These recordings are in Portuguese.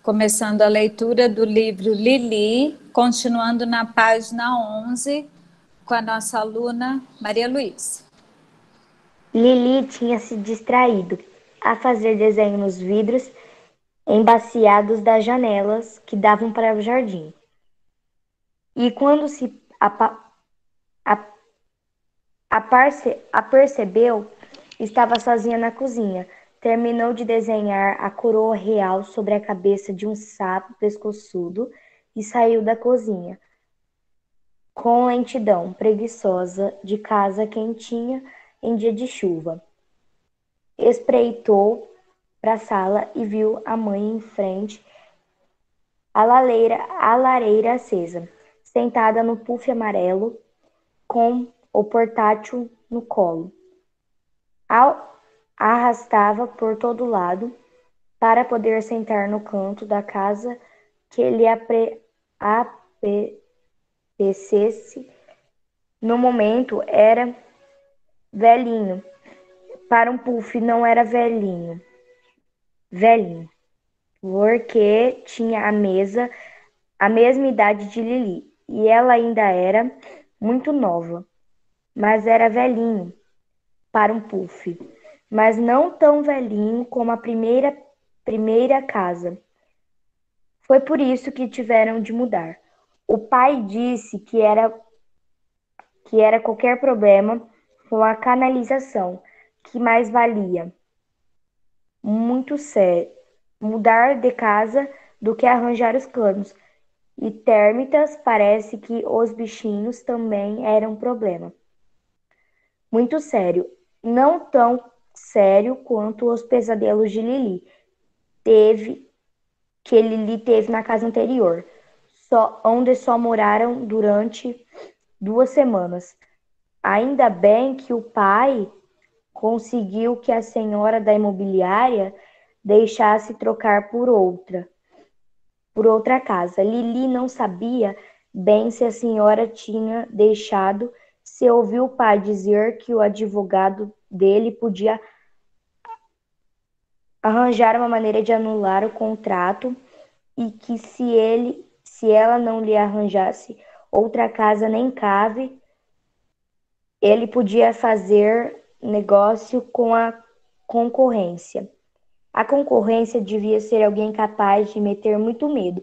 Começando a leitura do livro Lili, continuando na página 11, com a nossa aluna Maria Luísa. Lili tinha se distraído a fazer desenho nos vidros embaciados das janelas que davam para o jardim. E quando se apercebeu, estava sozinha na cozinha. Terminou de desenhar a coroa real sobre a cabeça de um sapo pescoçudo e saiu da cozinha, com lentidão preguiçosa de casa quentinha em dia de chuva. Espreitou para a sala e viu a mãe em frente à lareira acesa, sentada no puff amarelo, com o portátil no colo. Arrastava por todo lado para poder sentar no canto da casa que lhe apetecesse. No momento era velhinho. Para um puff não era velhinho, porque tinha a mesma idade de Lili, e ela ainda era muito nova, mas era velhinho para um puff, mas não tão velhinho como a primeira casa. Foi por isso que tiveram de mudar. O pai disse que era qualquer problema com a canalização, que mais valia. Muito sério. Mudar de casa do que arranjar os canos. E térmitas, parece que os bichinhos também eram problema. Muito sério. Não tão sério quanto os pesadelos de Lili teve na casa anterior, onde só moraram durante 2 semanas. Ainda bem que o pai conseguiu que a senhora da imobiliária deixasse trocar por outra casa. Lili não sabia bem se a senhora tinha deixado, se ouviu o pai dizer que o advogado dele podia arranjar uma maneira de anular o contrato e que se ela não lhe arranjasse outra casa nem cave, ele podia fazer negócio com a concorrência. A concorrência devia ser alguém capaz de meter muito medo,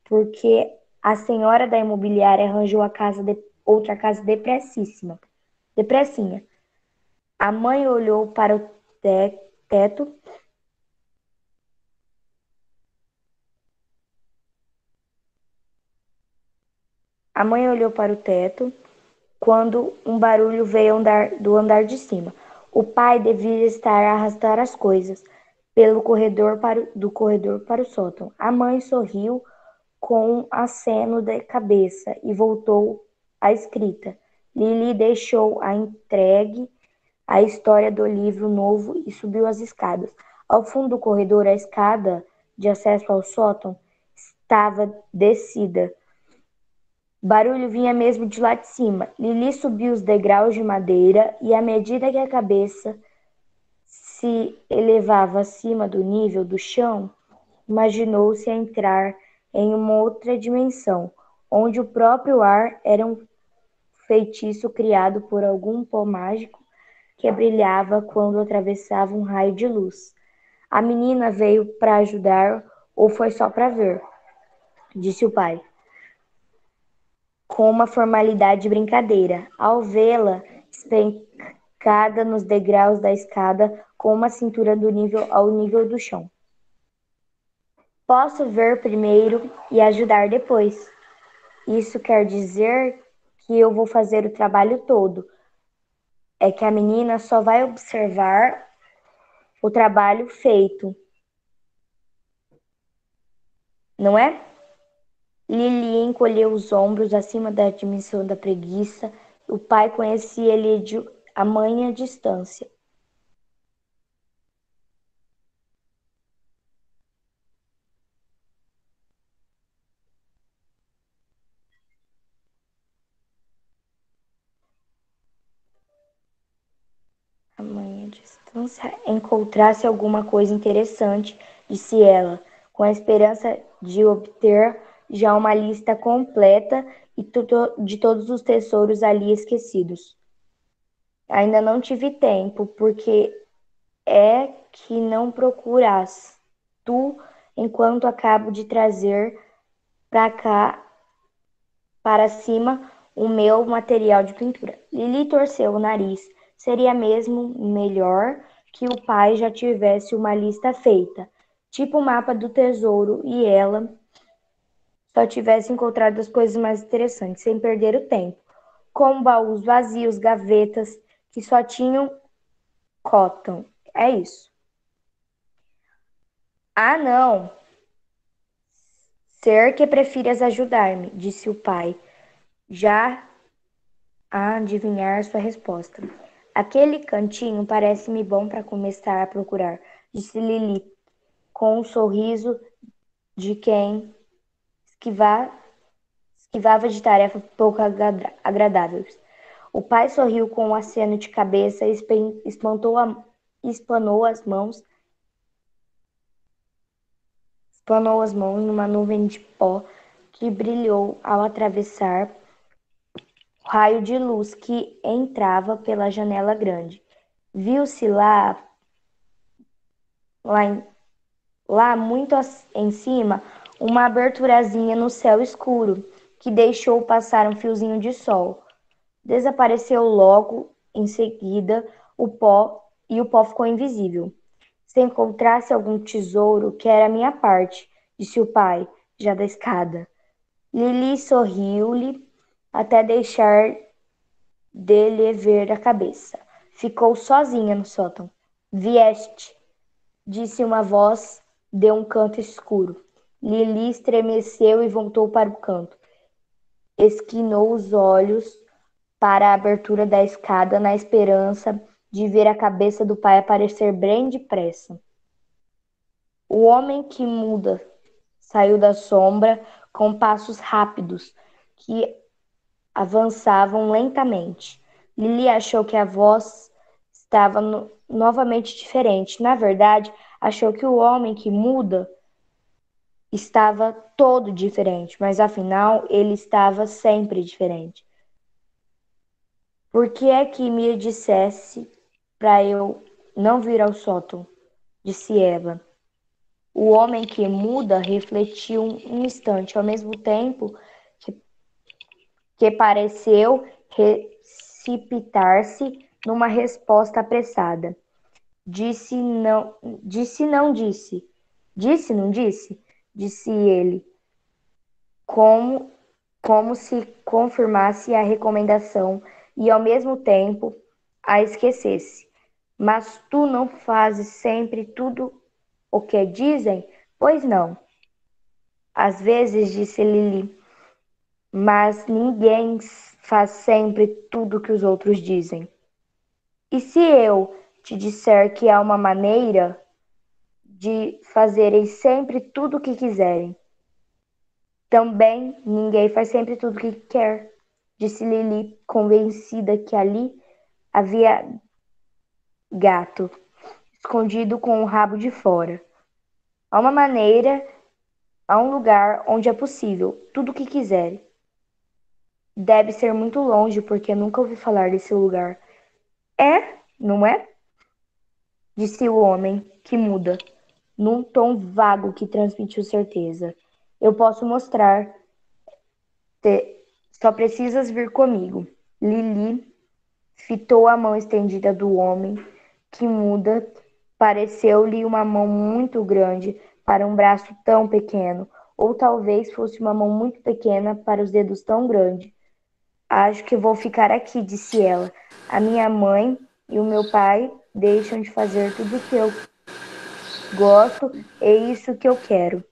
porque a senhora da imobiliária arranjou outra casa depressinha. A mãe olhou para o teto. A mãe olhou para o teto quando um barulho veio do andar de cima. O pai devia estar a arrastar as coisas do corredor para o sótão. A mãe sorriu com um aceno de cabeça e voltou à escrita. Lili deixou a entregue a história do livro novo e subiu as escadas. Ao fundo do corredor, a escada de acesso ao sótão estava descida. Barulho vinha mesmo de lá de cima. Lili subiu os degraus de madeira e, à medida que a cabeça se elevava acima do nível do chão, imaginou-se a entrar em uma outra dimensão, onde o próprio ar era um feitiço criado por algum pó mágico que brilhava quando atravessava um raio de luz. A menina veio para ajudar ou foi só para ver? Disse o pai, com uma formalidade de brincadeira, ao vê-la espencada nos degraus da escada com uma cintura ao nível do chão. Posso ver primeiro e ajudar depois. Isso quer dizer que eu vou fazer o trabalho todo. É que a menina só vai observar o trabalho feito, não é? Lili encolheu os ombros acima da dimensão da preguiça. O pai conhecia a mãe à distância. A mãe à distância encontrasse alguma coisa interessante, disse ela, com a esperança de obter já uma lista completa de todos os tesouros ali esquecidos. Ainda não tive tempo, porque é que não procuras tu, enquanto acabo de trazer para cá, para cima, o meu material de pintura. Lili torceu o nariz. Seria mesmo melhor que o pai já tivesse uma lista feita, tipo o mapa do tesouro, e ela só tivesse encontrado as coisas mais interessantes, sem perder o tempo, como baús vazios, gavetas que só tinham cotton. É isso. Ah, não. Ser que prefires ajudar-me, disse o pai, já a adivinhar sua resposta. Aquele cantinho parece-me bom para começar a procurar, disse Lili, com um sorriso de quem esquiva, esquivava de tarefas pouco agradáveis. O pai sorriu com um aceno de cabeça e espanou as mãos numa nuvem de pó que brilhou ao atravessar o raio de luz que entrava pela janela grande. Viu-se lá muito em cima, uma aberturazinha no céu escuro, que deixou passar um fiozinho de sol. Desapareceu logo em seguida o pó ficou invisível. Se encontrasse algum tesouro, que era a minha parte, disse o pai, já da escada. Lili sorriu-lhe até deixar de lhe ver a cabeça. Ficou sozinha no sótão. Vieste, disse uma voz de um canto escuro. Lili estremeceu e voltou para o canto. Esquinou os olhos para a abertura da escada na esperança de ver a cabeça do pai aparecer bem depressa. O homem que muda saiu da sombra com passos rápidos que avançavam lentamente. Lili achou que a voz estava novamente diferente. Na verdade, achou que o homem que muda estava todo diferente, mas afinal ele estava sempre diferente. Por que é que me dissesse para eu não vir ao sótão? Disse Eva. O homem que muda refletiu um instante, ao mesmo tempo que pareceu precipitar-se numa resposta apressada. Disse não, disse não disse. Disse não disse? Disse ele, como, como se confirmasse a recomendação e ao mesmo tempo a esquecesse. Mas tu não fazes sempre tudo o que dizem? Pois não. Às vezes, disse Lili, mas ninguém faz sempre tudo o que os outros dizem. E se eu te disser que há uma maneira de fazerem sempre tudo o que quiserem? Também ninguém faz sempre tudo o que quer, disse Lili, convencida que ali havia gato, escondido com o rabo de fora. Há uma maneira, há um lugar onde é possível, tudo o que quiserem. Deve ser muito longe, porque nunca ouvi falar desse lugar. É, não é? Disse o homem, que muda, num tom vago que transmitiu certeza. Eu posso mostrar. Só precisas vir comigo. Lili fitou a mão estendida do homem, que muda. Pareceu-lhe uma mão muito grande para um braço tão pequeno, ou talvez fosse uma mão muito pequena para os dedos tão grandes. Acho que vou ficar aqui, disse ela. A minha mãe e o meu pai deixam de fazer tudo o que eu gosto, é isso que eu quero.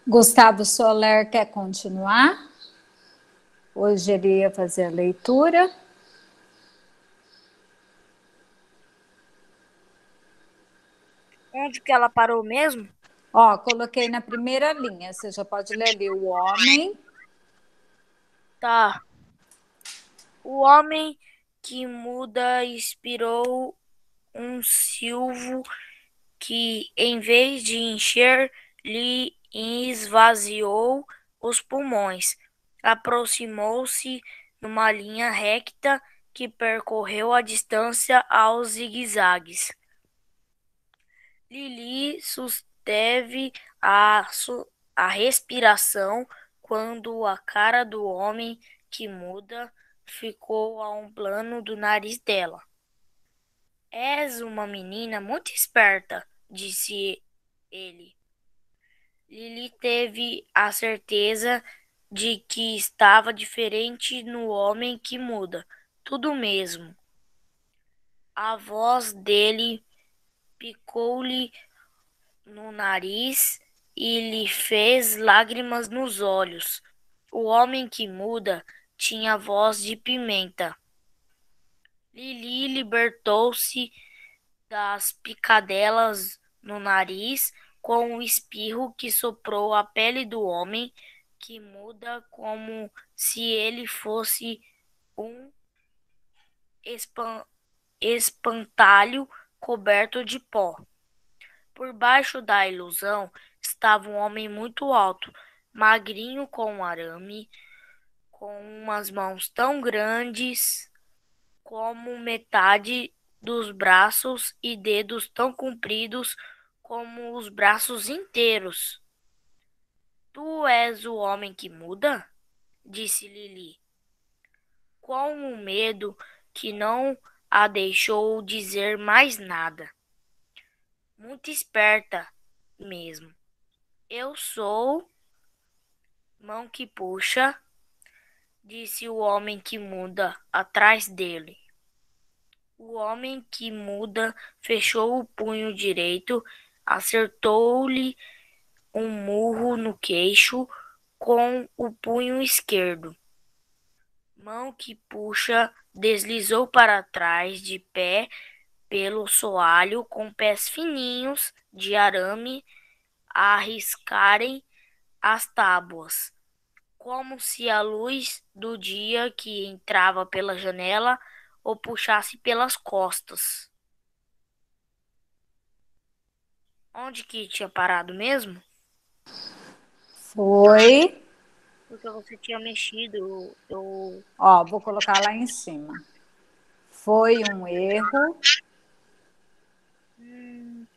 Gustavo Soler quer continuar? Hoje ele ia fazer a leitura. Onde que ela parou mesmo? Ó, coloquei na primeira linha. Você já pode ler ali. O homem. Tá. O homem que muda inspirou um silvo que, em vez de encher lhe esvaziou os pulmões. Aproximou-se numa linha recta que percorreu a distância aos zigue-zagues. Lili susteve a respiração quando a cara do homem que muda ficou a um plano do nariz dela. És uma menina muito esperta, disse ele. Lili teve a certeza de que estava diferente no homem que muda. Tudo mesmo. A voz dele picou-lhe no nariz e lhe fez lágrimas nos olhos. O homem que muda tinha voz de pimenta. Lili libertou-se das picadelas no nariz com um espirro que soprou a pele do homem que muda como se ele fosse um espantalho coberto de pó. Por baixo da ilusão estava um homem muito alto, magrinho com um arame, com umas mãos tão grandes como metade dos braços e dedos tão compridos como os braços inteiros. Tu és o homem que muda? Disse Lili, com um medo que não a deixou dizer mais nada. Muito esperta mesmo. Eu sou mão que puxa, disse o homem que muda atrás dele. O homem que muda fechou o punho direito, acertou-lhe um murro no queixo com o punho esquerdo. Mão que puxa deslizou para trás de pé pelo soalho com pés fininhos de arame a riscarem as tábuas, como se a luz do dia que entrava pela janela o puxasse pelas costas. Onde que tinha parado mesmo? Foi. Porque você tinha mexido. Ó, vou colocar lá em cima. Foi um erro.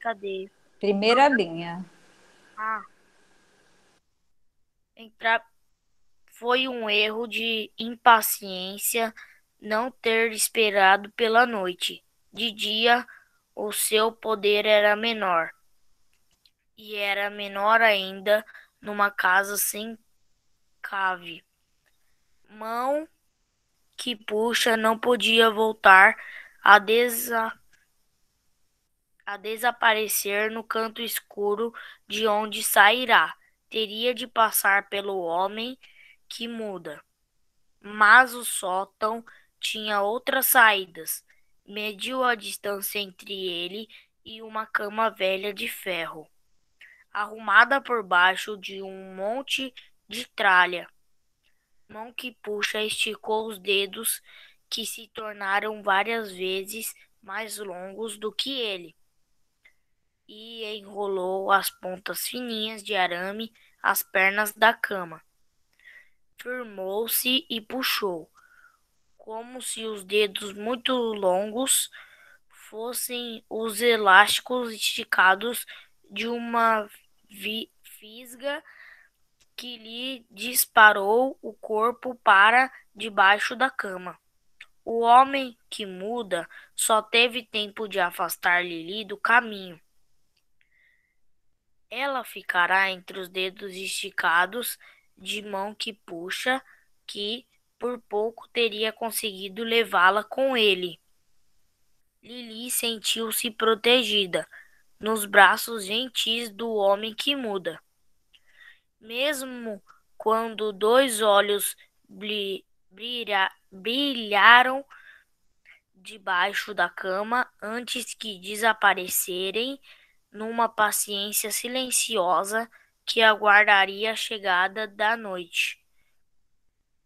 Cadê? Primeira linha. Foi um erro de impaciência não ter esperado pela noite. De dia, o seu poder era menor. E era menor ainda numa casa sem cave. Mão que puxa não podia voltar a desaparecer no canto escuro de onde sairá. Teria de passar pelo homem que muda. Mas o sótão tinha outras saídas. Mediu a distância entre ele e uma cama velha de ferro, arrumada por baixo de um monte de tralha. Mão que puxa esticou os dedos, que se tornaram várias vezes mais longos do que ele, e enrolou as pontas fininhas de arame às pernas da cama. Firmou-se e puxou, como se os dedos muito longos fossem os elásticos esticados de uma fisga que lhe disparou o corpo para debaixo da cama. O homem que muda só teve tempo de afastar Lili do caminho. Ela ficará entre os dedos esticados de mão que puxa, que por pouco teria conseguido levá-la com ele. Lili sentiu-se protegida nos braços gentis do homem que muda. Mesmo quando dois olhos brilharam debaixo da cama antes que desaparecerem numa paciência silenciosa que aguardaria a chegada da noite.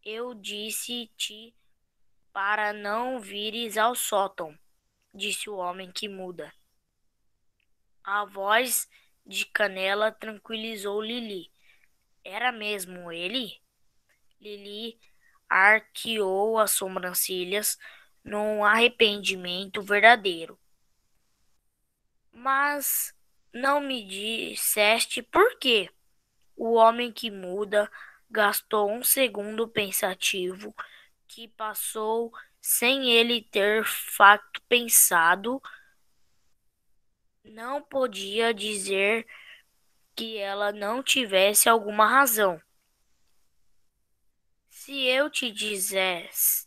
Eu disse-te para não vires ao sótão, disse o homem que muda. A voz de canela tranquilizou Lili. Era mesmo ele? Lili arqueou as sobrancelhas num arrependimento verdadeiro. Mas não me disseste por quê? O homem que muda gastou um segundo pensativo que passou sem ele ter facto pensado. Não podia dizer que ela não tivesse alguma razão. Se eu te dissesse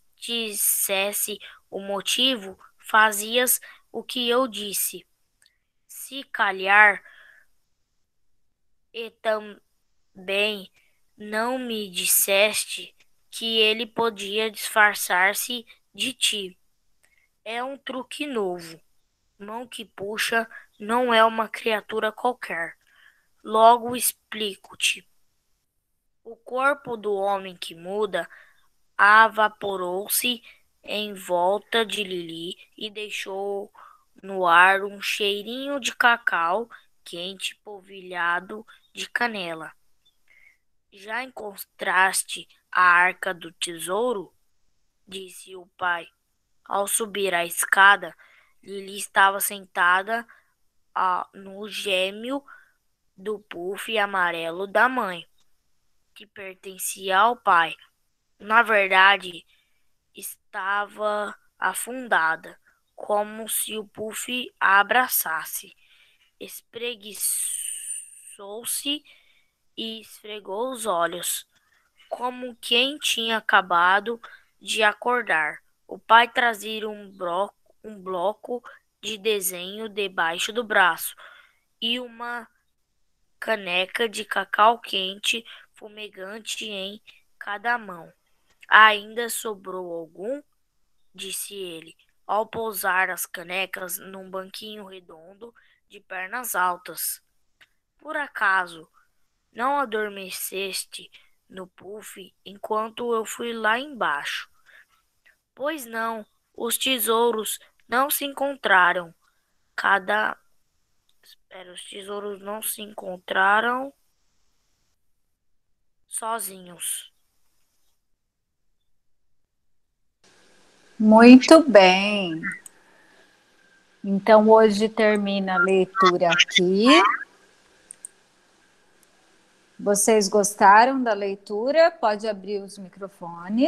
o motivo, fazias o que eu disse. Se calhar, e também não me disseste que ele podia disfarçar-se de ti. É um truque novo. Mão que puxa não é uma criatura qualquer. Logo explico-te. O corpo do homem que muda evaporou-se em volta de Lili e deixou no ar um cheirinho de cacau quente polvilhado de canela. Já encontraste a arca do tesouro? Disse o pai. Ao subir a escada, Lili estava sentada no gêmeo do puff amarelo da mãe, que pertencia ao pai. Na verdade, estava afundada, como se o puff a abraçasse. Espreguiçou-se e esfregou os olhos, como quem tinha acabado de acordar. O pai trazia um bloco de desenho debaixo do braço e uma caneca de cacau quente fumegante em cada mão. Ainda sobrou algum? Disse ele, ao pousar as canecas num banquinho redondo de pernas altas. Por acaso não adormeceste no puff enquanto eu fui lá embaixo? Pois não, os tesouros não se encontraram. Os tesouros não se encontraram sozinhos. Muito bem. Então, hoje termina a leitura aqui. Vocês gostaram da leitura? Pode abrir os microfones.